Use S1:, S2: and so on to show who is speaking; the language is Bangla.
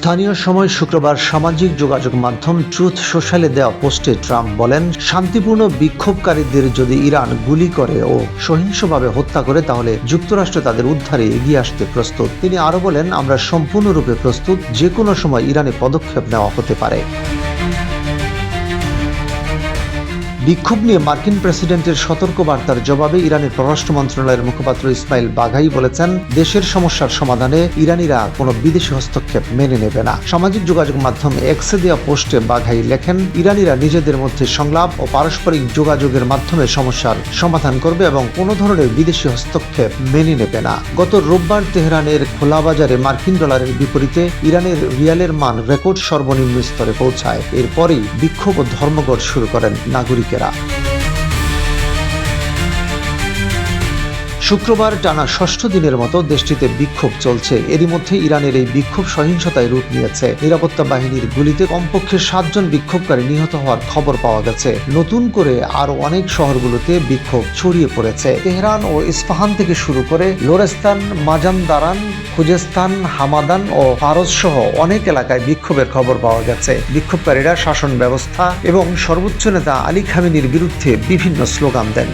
S1: স্থানীয় সময় শুক্রবার সামাজিক যোগাযোগ মাধ্যম ট্রুথ সোশ্যালে দেওয়া পোস্টে ট্রাম্প বলেন, শান্তিপূর্ণ বিক্ষোভকারীদের যদি ইরান গুলি করে ও সহিংসভাবে হত্যা করে তাহলে যুক্তরাষ্ট্র তাদের উদ্ধারে এগিয়ে আসতে প্রস্তুত। তিনি আরও বলেন, আমরা সম্পূর্ণরূপে প্রস্তুত, যে কোনো সময় ইরানে পদক্ষেপ নেওয়া হতে পারে। বিক্ষোভ নিয়ে মার্কিন প্রেসিডেন্টের সতর্কবার্তার জবাবে ইরানের পররাষ্ট্র মন্ত্রণালয়ের মুখপাত্র ইসমাইল বাঘাই বলেছেন, দেশের সমস্যার সমাধানে ইরানিরা কোনো বিদেশি হস্তক্ষেপ মেনে নেবে না। সামাজিক যোগাযোগ মাধ্যম এক্সে দেওয়া পোস্টে বাঘাই লেখেন, ইরানিরা নিজেদের মধ্যে সংলাপ ও পারস্পরিক যোগাযোগের মাধ্যমে সমস্যার সমাধান করবে এবং কোনো ধরনের বিদেশি হস্তক্ষেপ মেনে নেবে না। গত রোববার তেহরানের খোলা বাজারে মার্কিন ডলারের বিপরীতে ইরানের রিয়ালের মান রেকর্ড সর্বনিম্ন স্তরে পৌঁছায়। এরপরই বিক্ষোভ ও ধর্মঘট শুরু করেন নাগরিক। শুক্রবার টানা ষষ্ঠ দিনের মতো দেশটিতে বিক্ষোভ চলছে। এরই মধ্যে ইরানের এই বিক্ষোভ সহিংসতায় রূপ নিয়েছে। নিরাপত্তা বাহিনীর গুলিতে কমপক্ষে 7 জন বিক্ষোভকারী নিহত হওয়ার খবর পাওয়া গেছে। নতুন করে আরো অনেক শহরগুলোতে বিক্ষোভ ছড়িয়ে পড়েছে। তেহরান ও ইস্পাহান থেকে শুরু করে লোরেস্তান, মাজানদারান, খুজেস্তান, হামাদান ও ফারজ সহ অনেক এলাকায় বিক্ষোভের খবর পাওয়া গেছে। বিক্ষোভকারীরা শাসন ব্যবস্থা এবং সর্বোচ্চ নেতা আলী খামেনির বিরুদ্ধে বিভিন্ন স্লোগান দেন।